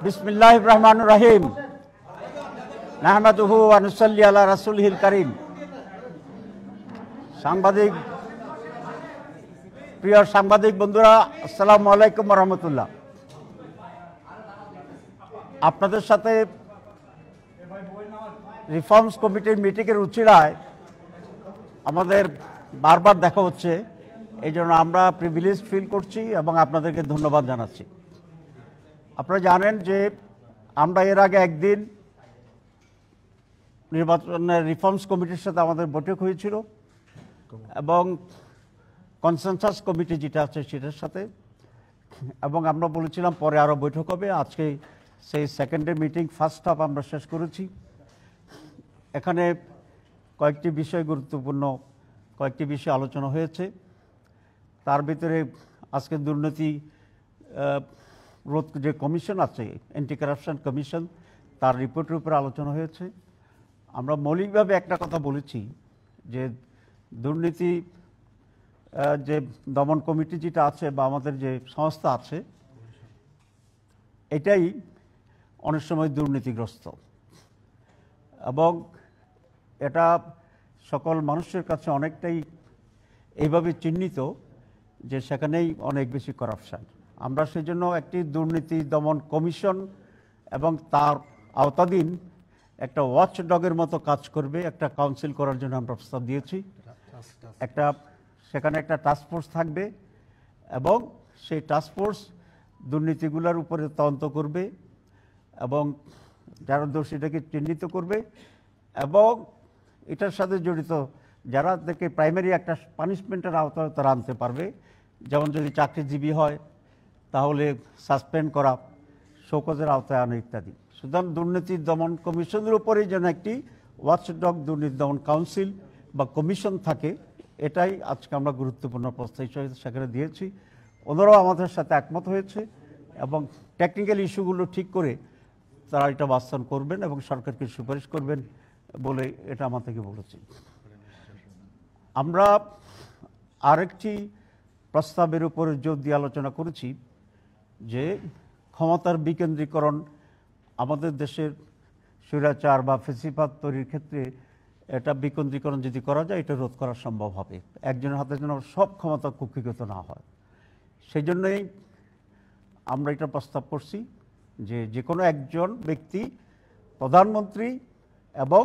বিসমিল্লাহির রহমানির রহিম। নাহমাদুহু ওয়া নুসাল্লি আলা রাসূলিহিল কারীম। প্রিয় সাংবাদিক বন্ধুরা, আসসালামু আলাইকুম ওয়া রাহমাতুল্লাহ। আপনাদের সাথে রিফর্মস কমিটির মিটিংয়ের উচিলায় আমাদের বারবার দেখা হচ্ছে, এই জন্য আমরা প্রিভিলেজ ফিল করছি এবং আপনাদেরকে ধন্যবাদ জানাচ্ছি। আপনারা জানেন যে আমরা এর আগে একদিন নির্বাচনের রিফর্মস কমিটির সাথে আমাদের বৈঠক হয়েছিল এবং কনসেনসাস কমিটি যেটা আছে সেটার সাথে, এবং আমরা বলেছিলাম পরে আরও বৈঠক হবে। আজকে সেই second day meeting, first half আমরা শেষ করেছি। এখানে কয়েকটি বিষয় গুরুত্বপূর্ণ কয়েকটি বিষয় আলোচনা হয়েছে। তার ভিতরে আজকে দুর্নীতি রোধ যে কমিশন আছে, অ্যান্টি কারাপশন কমিশন, তার রিপোর্টের উপরে আলোচনা হয়েছে। আমরা মৌলিকভাবে একটা কথা বলেছি যে দুর্নীতি যে দমন কমিটি যেটা আছে বা আমাদের যে সংস্থা আছে, এটাই অনেক সময় দুর্নীতিগ্রস্ত এবং এটা সকল মানুষের কাছে অনেকটাই এইভাবে চিহ্নিত যে সেখানেই অনেক বেশি করাপশন। আমরা সেই জন্য একটি দুর্নীতি দমন কমিশন এবং তার আওতাধীন একটা ওয়াচ ডগের মতো কাজ করবে একটা কাউন্সিল করার জন্য আমরা প্রস্তাব দিয়েছি। সেখানে একটা টাস্কফোর্স থাকবে এবং সেই টাস্কফোর্স দুর্নীতিগুলোর উপরে তদন্ত করবে এবং যারা দোষীটাকে চিহ্নিত করবে এবং এটার সাথে জড়িত যারা দেখে প্রাইমারি একটা পানিশমেন্টের আওতায় তারা আনতে পারবে। যেমন যদি চাকরিজীবী হয় তাহলে সাসপেন্ড করা, শোকজের আওতায় আনা ইত্যাদি। সুতরাং দুর্নীতি দমন কমিশনের উপরেই যেন একটি ওয়াচডগ দুর্নীতি দমন কাউন্সিল বা কমিশন থাকে, এটাই আজকে আমরা গুরুত্বপূর্ণ প্রস্তাব হিসেবে সেখানে দিয়েছি। ওনারাও আমাদের সাথে একমত হয়েছে এবং টেকনিক্যাল ইস্যুগুলো ঠিক করে তারা এটা বাস্তবায়ন করবেন এবং সরকারকে সুপারিশ করবেন বলে এটা আমার থেকে বলেছি। আমরা আরেকটি প্রস্তাবের উপরে জোর দিয়ে আলোচনা করেছি যে ক্ষমতার বিকেন্দ্রীকরণ আমাদের দেশের স্বৈরাচার বা ফ্যাসিবাদ তৈরির ক্ষেত্রে এটা বিকেন্দ্রীকরণ যদি করা যায় এটা রোধ করা সম্ভব হবে। একজনের হাতে যেন সব ক্ষমতা কুক্ষিগত না হয়, সেই জন্যই আমরা এটা প্রস্তাব করছি যে যে কোনো একজন ব্যক্তি প্রধানমন্ত্রী এবং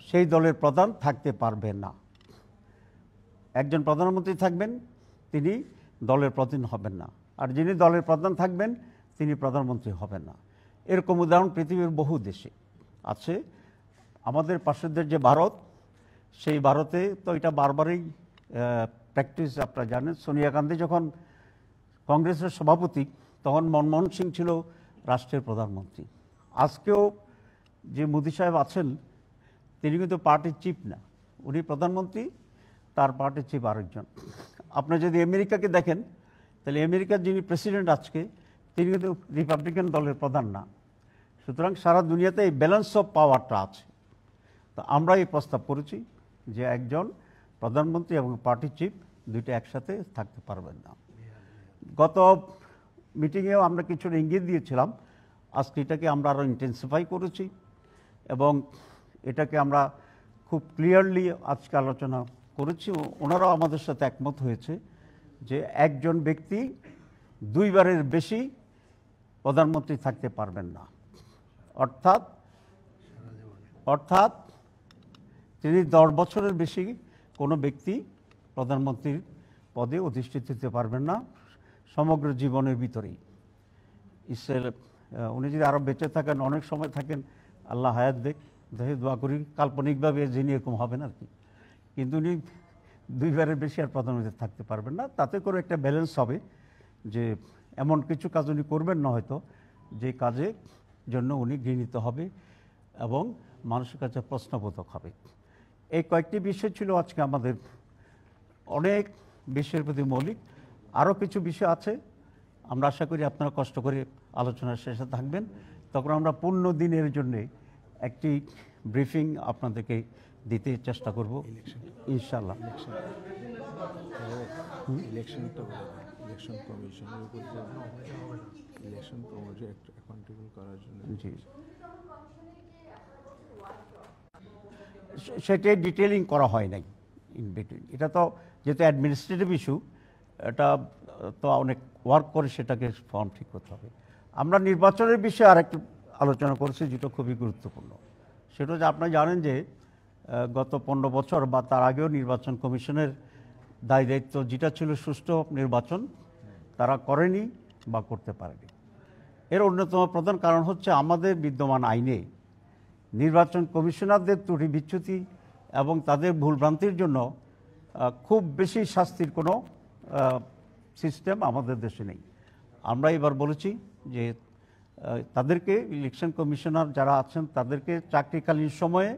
সেই দলের প্রধান থাকতে পারবে না। একজন প্রধানমন্ত্রী থাকবেন, তিনি দলের প্রধান হবেন না, আর যিনি দলের প্রধান থাকবেন তিনি প্রধানমন্ত্রী হবেন না। এরকম উদাহরণ পৃথিবীর বহু দেশে আছে। আমাদের পাশের দেশ যে ভারত, সেই ভারতে তো এটা বারবারই প্র্যাকটিস। আপনারা জানেন সোনিয়া গান্ধী যখন কংগ্রেসের সভাপতি তখন মনমোহন সিং ছিল রাষ্ট্রের প্রধানমন্ত্রী। আজকেও যে মোদি সাহেব আছেন তিনি কিন্তু পার্টির চিফ না, উনি প্রধানমন্ত্রী, তার পার্টির চিফ আরেকজন। আপনি যদি আমেরিকাকে দেখেন তাহলে আমেরিকার যিনি প্রেসিডেন্ট আজকে তিনি কিন্তু রিপাবলিকান দলের প্রধান না। সুতরাং সারা দুনিয়াতে এই ব্যালেন্স অফ পাওয়ারটা আছে। তো আমরা এই প্রস্তাব করেছি যে একজন প্রধানমন্ত্রী এবং পার্টি চিফ দুইটা একসাথে থাকতে পারবেন না। গত মিটিংয়েও আমরা কিছুটা ইঙ্গিত দিয়েছিলাম, আজকে এটাকে আমরা আরও ইন্টেন্সিফাই করেছি এবং এটাকে আমরা খুব ক্লিয়ারলি আজকে আলোচনা করেছি। ওনারাও আমাদের সাথে একমত হয়েছে যে একজন ব্যক্তি দুইবারের বেশি প্রধানমন্ত্রী থাকতে পারবেন না, অর্থাৎ তিনি 10 বছরের বেশি কোনো ব্যক্তি প্রধানমন্ত্রীর পদে অধিষ্ঠিত হতে পারবেন না সমগ্র জীবনের ভিতরেই। উনি যদি আরও বেঁচে থাকেন, অনেক সময় থাকেন, আল্লাহ হায়াত দেখে দোয়া করি কাল্পনিকভাবে যিনি এরকম হবেন আর কি, কিন্তু উনি দুইবারের বেশি আর প্রধানমন্ত্রী থাকতে পারবেন না। তাতে করে একটা ব্যালেন্স হবে যে এমন কিছু কাজ উনি করবেন না হয়তো যে কাজের জন্য উনি ঘৃণিত হবে এবং মানুষের কাছে প্রশ্নবোধক হবে। এই কয়েকটি বিষয় ছিল আজকে আমাদের অনেক বিষয়ের প্রতি মৌলিক। আরও কিছু বিষয় আছে, আমরা আশা করি আপনারা কষ্ট করে আলোচনার শেষে থাকবেন, তখন আমরা পূর্ণ দিনের জন্যে একটি ব্রিফিং আপনাদেরকে দিতে চেষ্টা করব ইনশাআল্লাহ। ইলেকশন কমিশনের উপর ইলেকশন কমিশন করার জন্য। জি, সেটাই ডিটেলিং করা হয় নাই ইন বিটুইন। এটা তো যেহেতু অ্যাডমিনিস্ট্রেটিভ ইস্যু, এটা তো অনেক ওয়ার্ক করে সেটাকে ফর্ম ঠিক করতে হবে। আমরা নির্বাচনের বিষয়ে আরেকটু আলোচনা করেছি, যেটা খুবই গুরুত্বপূর্ণ। সেটা হচ্ছে, আপনারা জানেন যে গত 15 বছর বা তার আগেও নির্বাচন কমিশনের দায় দায়িত্ব যেটা ছিল সুষ্ঠু নির্বাচন, তারা করেনি বা করতে পারেনি। এর অন্যতম প্রধান কারণ হচ্ছে আমাদের বিদ্যমান আইনে নির্বাচন কমিশনারদের ত্রুটি বিচ্যুতি এবং তাদের ভুলভ্রান্তির জন্য খুব বেশি শাস্তির কোনো সিস্টেম আমাদের দেশে নেই। আমরা এবার বলেছি যে তাদেরকে, ইলেকশন কমিশনার যারা আছেন তাদেরকে চাকরিকালীন সময়ে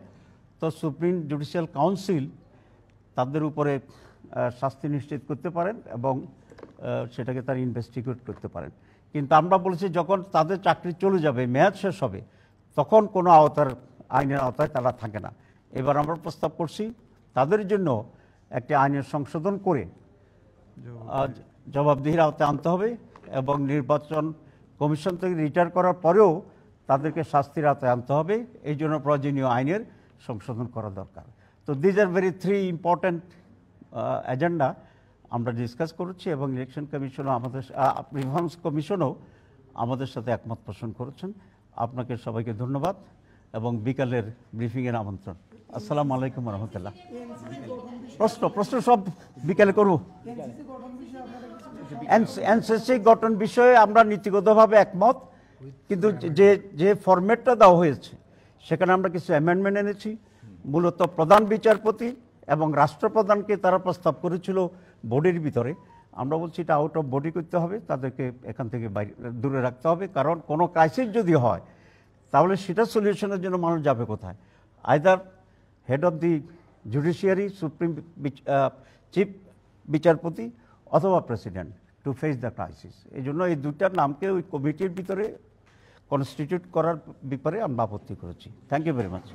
তো সুপ্রিম জুডিশিয়াল কাউন্সিল তাদের উপরে শাস্তি নিশ্চিত করতে পারেন এবং সেটাকে তারা ইনভেস্টিগেট করতে পারেন। কিন্তু আমরা বলেছি যখন তাদের চাকরি চলে যাবে, মেয়াদ শেষ হবে, তখন কোনো আইনের আওতায় তারা থাকে না। এবার আমরা প্রস্তাব করছি তাদের জন্য একটি আইনের সংশোধন করে জবাবদিহির আওতায় আনতে হবে এবং নির্বাচন কমিশন থেকে রিটায়ার করার পরেও তাদেরকে শাস্তির আওতায় আনতে হবে। এই জন্য প্রয়োজনীয় আইনের সংশোধন করা দরকার। তো these are very 3 important agenda আমরা ডিসকাস করেছি এবং ইলেকশন কমিশনও আমাদের, রিফর্মস কমিশনও আমাদের সাথে একমত পোষণ করেছেন। আপনাকে সবাইকে ধন্যবাদ এবং বিকালের ব্রিফিংয়ের আমন্ত্রণ। আসসালামু আলাইকুম রহমতুল্লাহ। প্রশ্ন সব বিকালে করব। এনসিসি গঠন বিষয়ে আমরা নীতিগতভাবে একমত, কিন্তু যে ফরম্যাটটা দেওয়া হয়েছে সেখানে আমরা কিছু অ্যামেন্ডমেন্ট এনেছি। মূলত প্রধান বিচারপতি এবং রাষ্ট্রপ্রধানকে তারা প্রস্তাব করেছিল বডির ভিতরে। আমরা বলছি এটা আউট অফ বডি করতে হবে, তাদেরকে এখান থেকে দূরে রাখতে হবে। কারণ কোনো ক্রাইসিস যদি হয় তাহলে সেটা সলিউশনের জন্য মানুষ যাবে কোথায়? Either head of the judiciary, supreme chief বিচারপতি অথবা president to face the crisis. এই জন্য এই দুটার নামকে ওই কমিটির ভিতরে কনস্টিটিউট করার ব্যাপারে আমরা আপত্তি করেছি। Thank you very much.